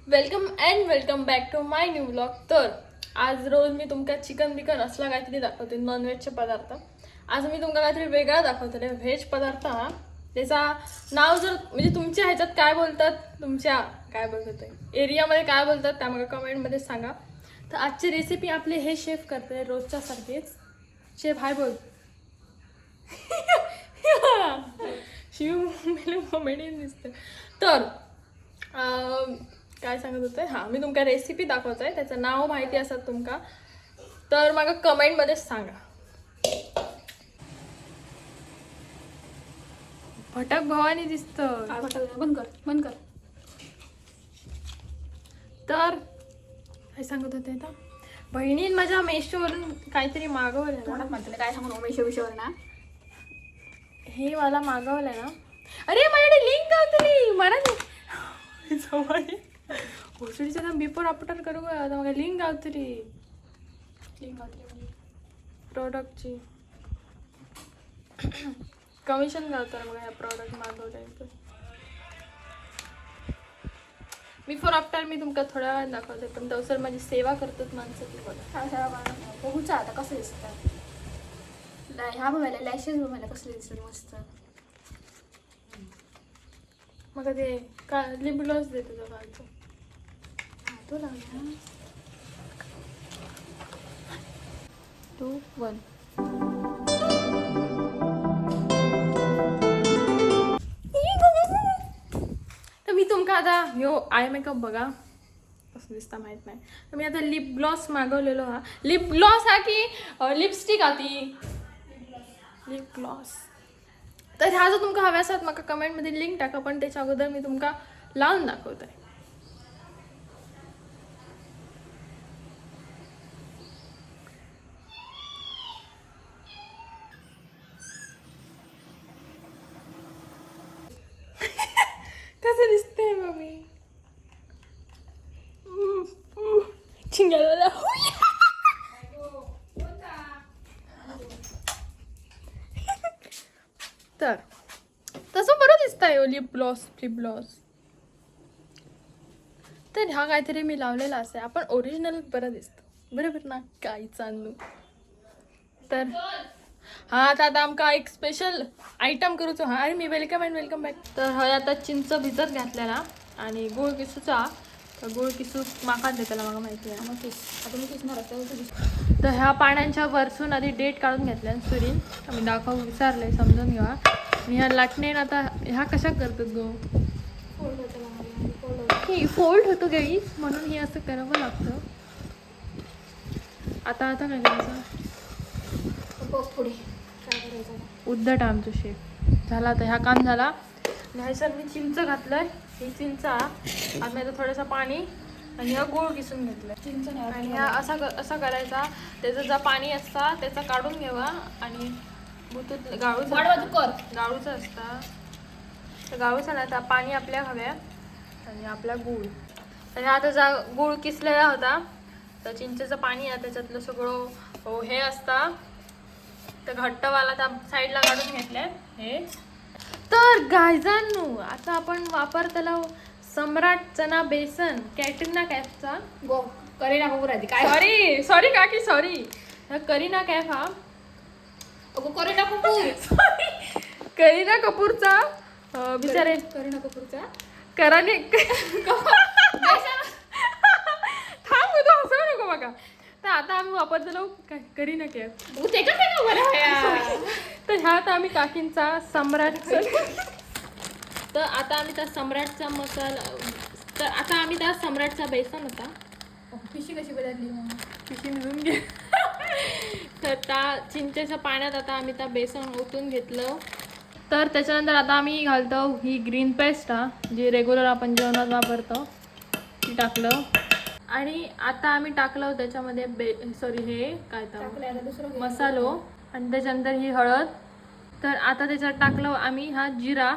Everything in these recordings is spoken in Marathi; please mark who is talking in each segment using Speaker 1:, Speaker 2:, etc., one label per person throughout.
Speaker 1: Welcome back to my new vlog. तर आज रोज मी तुमका चिकन बिकन असला काहीतरी दाखवते, नॉनव्हेजचे पदार्थ. आज मी तुमका काहीतरी वेगळा दाखवते, व्हेज पदार्थ. हा त्याचा नाव जर म्हणजे तुमच्या ह्याच्यात काय बोलतात, तुमच्या काय बोलतात एरियामध्ये काय बोलतात त्या मला कमेंटमध्ये सांगा. तर आजची रेसिपी आपले हे शेफ करते रोजच्या सारखेच. शेफ हाय बोल. शिव कॉमेडी दिसते. तर काय सांगत होते, हां मी तुमका रेसिपी दाखवत आहे, त्याचं नाव माहिती असत तुमका तर मला कमेंटमध्ये सांगा. भटक भवानी दिसतं.
Speaker 2: बंद कर.
Speaker 1: तर काय सांगत होते आता, बहिणीन माझ्या मेशोवरून काहीतरी मागवलं ना.
Speaker 2: म्हणते काय सांगू मेशोवर ना,
Speaker 1: हे मला मागवलंय ना. अरे माझ्याकडे लिंक गावतली मला होसडीचं ना बिफोर आफ्टर करू का, आता मला लिंक गावतली प्रोडक्टची. कमिशन गावतं मग ह्या प्रोडक्ट मागवल्यानंतर. बिफोर आफ्टर मी तुमका थोड्या वेळात दाखवते, पण तवसर माझी सेवा करतात माणसं ती बघा.
Speaker 2: बघूचा आता कसं दिसतात. ह्या बघायला लॅशेस बघायला कसले दिसतात मस्त.
Speaker 1: मग ते का लिप ग्लॉस देते तो घालतो.
Speaker 2: तो लावला
Speaker 1: 2, 1. तर मी तुमका आता ह्यो आय मेकअप बघा कसं दिसता माहित नाही. तर मी आता लिप ग्लॉस मागवलेलो. हा लिप ग्लॉस हा की लिपस्टिक हा ती लिप ग्लॉस. तर ह्या जर तुमका हव्या असतात मका कमेंटमध्ये लिंक टाका, पण त्याच्या अगोदर मी तुमका लावून दाखवत आहे. कसं दिसतंय मम्मी चिंगाला. तर तसं बरं दिसतंय लिप ग्लॉस. तर ह्या काहीतरी मी लावलेला असे, आपण ओरिजिनल बरं दिसतं बरोबर ना काही चालू. तर हा आता आमका एक स्पेशल आयटम करूचो. हा अरे मी वेलकम बॅक. तर हय आता चिंच भिजत घातलेला आणि गुळ किसूचा. तर गुळ किसू माकाच देताला मला माहिती आहे.
Speaker 2: मग आता मी किसणार
Speaker 1: तर ह्या पाण्याच्या वरसून आधी डेट काढून घेतल्या सुरीन. आम्ही दाखवू विचारले समजून घ्या. आणि ह्या लाटणेन आता ह्या कशा करतात गो, ही फोल्ड होतो गाईस, म्हणून हे असं करावं लागतं. आता काय करायचं,
Speaker 2: पुढे काय करायचं
Speaker 1: उद्धट आमचं शेप झाला. आता ह्या काम झाला. नाही सर मी चिंच घातलंय. ही चिंचा आता आता थोडंसं पाणी आणि हा गुळ किसून घेतलंय.
Speaker 2: चिंच
Speaker 1: आणि ह्या असा करायचा, त्याचं जे पाणी असता त्याचा काढून घ्यावा आणि बुतूत गाळूचं असता. तर गाळूचं नाही, तर पाणी आपल्या हव्या आणि आपला गूळ. तर ह्या आता गूळ किसलेला होता, तर चिंचेचं पाणी आहे त्याच्यातलं सगळं हे असता. तर घट्टवाला त्या साईडला काढून घेतलंय हे. तर गायजांनो आता आपण वापरतला सम्राट चना बेसन कॅटरीना कॅफचा.
Speaker 2: करीना कपूर आधी काय
Speaker 1: सॉरी काकी सॉरी. करीना कॅफ हा
Speaker 2: करीना कपूर
Speaker 1: करीना कपूरचा बिचारे
Speaker 2: करीना कपूरचा
Speaker 1: कराने थांब तू हसू नको बघा. तर आता आम्ही वापरतो काय करीना कॅफ. तर ह्या आता आम्ही काकींचा सम्राटचा. तर आता आम्ही त्या सम्राटचा मसाला. तर आता आम्ही त्या सम्राटचा बेसन होता.
Speaker 2: पिशी कशी बदलली मग
Speaker 1: पिशी मिळून घे. तर त्या चिंचेच्या पाण्यात आता आम्ही त्या बेसन ओतून घेतलं. तर त्याच्यानंतर आता आम्ही घालतो ही ग्रीन पेस्ट हा जी रेग्युलर आपण जेवणात वापरतो ती टाकलं. आणि आता आम्ही टाकलं त्याच्यामध्ये हे काय तर मसालो. आणि त्याच्यानंतर ही हळद. तर आता त्याच्यात टाकलं आम्ही हा जिरा.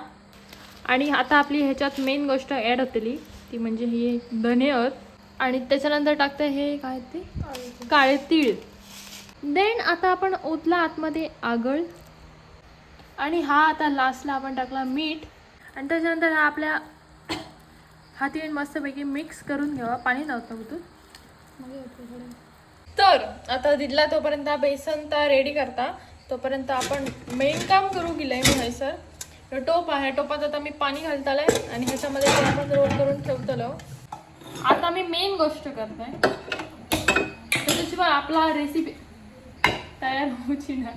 Speaker 1: आणि आता आपली ह्याच्यात मेन गोष्ट ॲड होतली ती म्हणजे ही धने आहेत. आणि त्याच्यानंतर टाकतं हे काय ते काळे तीळ. देन आता आपण ओतला आतमध्ये आगळ. आणि हा आता लास्टला आपण टाकला मीठ. आणि त्याच्यानंतर हा आपल्या हा तीन मस्तपैकी मिक्स करून घ्यावा. पाणी नव्हतं तू. तर आता दिदला तोपर्यंत बेसन तर रेडी करता, तोपर्यंत आपण मेन काम करू गेलंय मी हैसर. टोप आहे, टोपात आता मी पाणी घालतालय आणि ह्याच्यामध्ये ते आपण रोल करून ठेवतलो. आता मी मेन गोष्ट करते, त्याच्याशिवाय आपला रेसिपी तयार होऊची ना.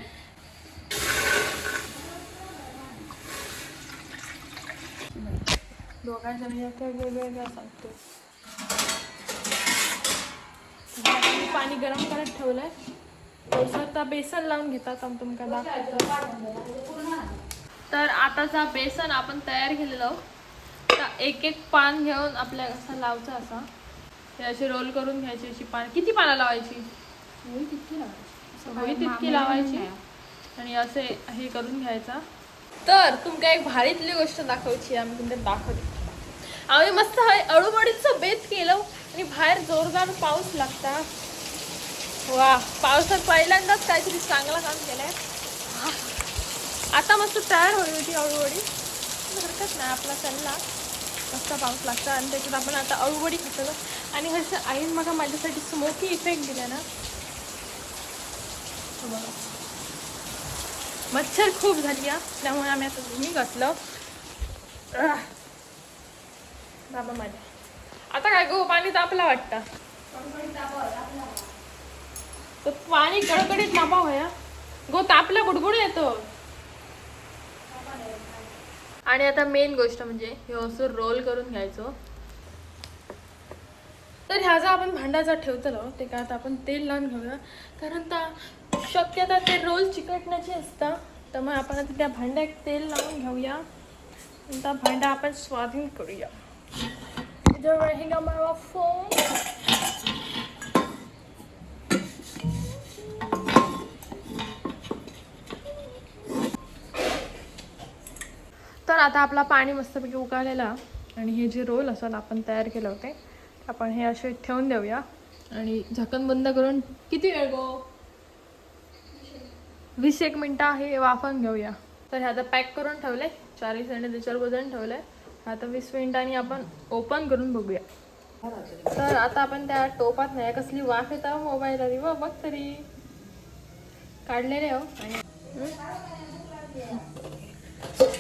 Speaker 1: दोघांच्या वेगवेगळ्या सांगतो. पाणी गरम करत ठेवलंय. आता बेसन लावून घेतात तुमका दाखवतो. तर आताचा बेसन आपण तयार केलेलं. तर एक एक पान घेऊन आपल्या असं लावचं असं. हे असे रोल करून घ्यायची. अशी पान किती पानं लावायची? होई तितकी लावायची आणि असे हे करून घ्यायचा. तर तुमका एक भारीतली गोष्ट दाखवायची. आम्ही तुमच्या दाखवतो. आम्ही मस्त अळूवडीचं बेत केलं आणि बाहेर जोरदार पाऊस लागता. वा, पावसात पहिल्यांदाच काहीतरी चांगलं काम केलंय. आता मस्त तयार होईल होती अळूवडी. हरकत नाही, आपला चालला. मस्त पाऊस लागता आणि त्याच्यात आपण आता अळूवडी खातो. आणि कसं आईन मग माझ्यासाठी स्मोकी इफेक्ट दिला ना. मच्छर खूप झाली आहे, त्यामुळे आम्ही आता धुणी घातलं. बाबा माझ्या आता काय गो, पाणी तापला वाटतं. तर पाणी कडकडीत तापा होया गो, तापला बुडबुड येतो. आणि आता मेन गोष्ट म्हणजे हे असं रोल करून घ्यायचं. तर ह्याचा आपण भांडाचा ठेवतो ते काय, आता आपण तेल लावून घेऊया. कारण त्या शक्यता ते रोल चिकटण्याची असतं, त्यामुळे आपण आता त्या भांड्यात तेल लावून घेऊया आणि त्या भांडा आपण स्वाधीन करूया. इधर रहेगा हमारा फोन. तर आता आपला पाणी मस्तपैकी उकळलेला आणि हे जे रोल असेल आपण तयार केले होते, आपण हे असे ठेवून देऊया आणि झाकण बंद करून किती वेळ गो, 20 मिनिटं हे वाफवून घेऊया. तर हे आता पॅक करून ठेवले, 4 साईडने त्याच्यावर बदलून ठेवलंय. आता 20 मिनिटांनी आपण ओपन करून बघूया. तर आता आपण त्या टोपात नाही कसली वाफ येता मोबाईल आली व बघ तरी काढलेले हो.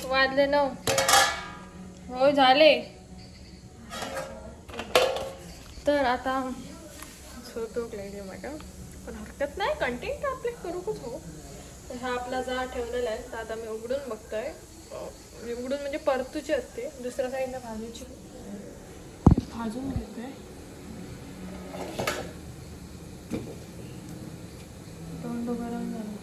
Speaker 1: वाजले 9. हो झाले. तर आता झोपले मॅडम, पण हरकत नाही, कंटेंट आपले करूच हो. तर हा आपला जा ठेवलेला आहे. तर आता मी उघडून बघतोय. उघडून म्हणजे परतूची असते, दुसऱ्या साईडला भाजूची. भाजून घेतोय. तोंड गरम झालं.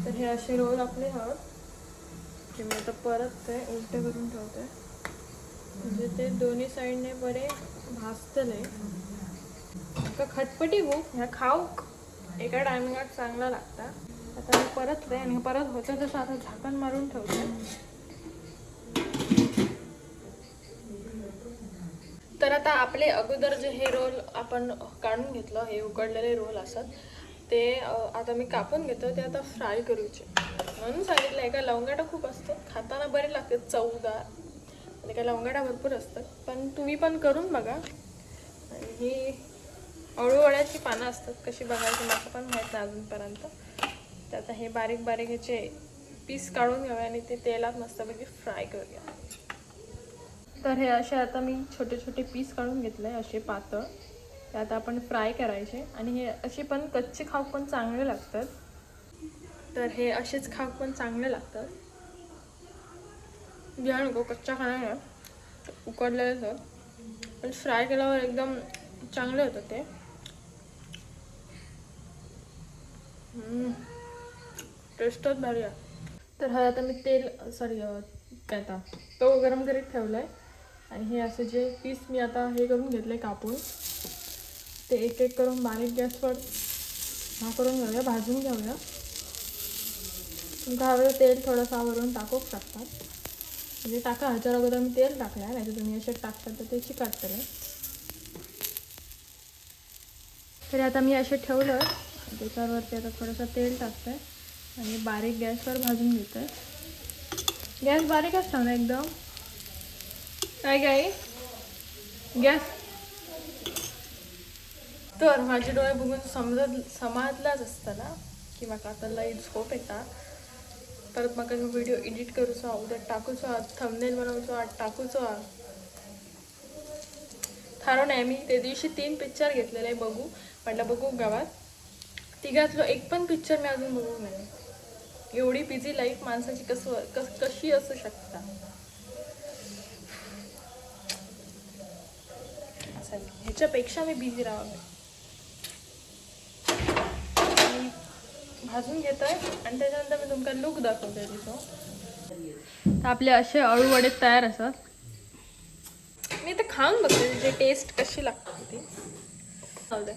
Speaker 1: तर हे असे रोल आपले हवं ते मी आता परत ते उलटे करून ठेवते, म्हणजे ते दोन्ही साईडने बरे भाजतले. का खटपटी हो ह्या खाऊ एका टायमिंगात चांगला लागता. आता मी परतले आणि परत होतं तसं आता झाकण मारून ठेवते. तर आता आपले अगोदर जे हे रोल आपण काढून घेतलं, हे उकडलेले रोल असतात ते आता मी कापून घेतो. ते आता फ्राय करूचे म्हणून सांगितलं. एका लवंगाटा खूप असतात, खाताना बरे लागतात, चवदार. आणि काय लवंगाटा भरपूर असतात, पण तुम्ही पण करून बघा. आणि ही अळूवड्याची पानं असतात, कशी बघायची मला पण माहीत नाही अजूनपर्यंत. तर आता हे बारीक बारीक ह्याचे पीस काढून घेऊया आणि ते तेलात मस्तपैकी फ्राय करूया. तर हे असे आता मी छोटे छोटे पीस काढून घेतले, असे पातळ. ते आता आपण फ्राय करायचे आणि हे असे पण कच्चे खाऊ पण चांगले लागतात. तर हे असेच खाऊ पण चांगले लागतात. घ्या नको कच्चा खाणार उकडलेलं तर, पण फ्राय केल्यावर एकदम चांगले होतं ते. टेस्टच भारी आहे. तर हा आता मी तेल काय आता तो गरम करीत ठेवला आहे आणि हे असे जे पीस मी आता हे करून घेतले कापून, ते एक एक करून बारीक गॅसवर हा करून घेऊया, भाजून घेऊया. तुमका हवं तेल थोडंसं वरून टाकूच टाकतात, म्हणजे टाका. ह्याच्या अगोदर मी तेल टाकलं, नाही तर तुम्ही असे टाकतात तर ते चिकटतं. तर आता मी असे ठेवलं त्याच्यावरती आता थोडंसं तेल टाकतं आहे आणि बारीक गॅसवर भाजून घेतं आहे. गॅस बारीकच ठेव ना एकदम. काय काय गॅस. तर माझे डोळे बघून समजलाच असताना की म्हाका आता लई झोप येता. परत म्हाका व्हिडिओ एडिट करूचो हा, उद्या टाकूचो हा, थंबनेल बनवूचो हा, टाकूचो हा. थारो नाही मी त्या दिवशी 3 पिक्चर घेतलेले बघू म्हटलं बघू गावात. तिघातलो एक पण पिक्चर मी अजून बघू नाही. एवढी बिझी लाईफ माणसाची कशी असू शकता. ह्याच्यापेक्षा मी बिझी राहावे. भाजून घेत आहे आणि त्याच्यानंतर मी तुमका लुक दाखवते तिथं. तर आपले असे अळू वडे तयार असतात. मी तर खाऊन बघते त्याची टेस्ट कशी लागते ती. चालते.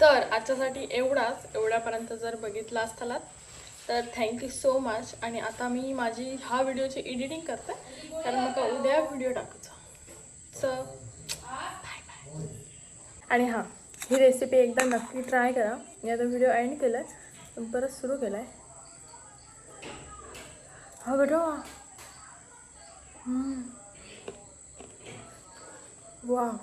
Speaker 1: तर आजच्यासाठी एवढ्यापर्यंत जर बघितला असतालात तर थँक्यू सो मच. आणि आता मी माझी ह्या व्हिडिओची एडिटिंग करते कारण मला उद्या व्हिडिओ टाकायचा. So bye bye. आणि हां, ही रेसिपी एकदा नक्की ट्राय करा. मी आता व्हिडिओ एंड केला आहे पण परत सुरू केला आहे. हा बेटा. वाव.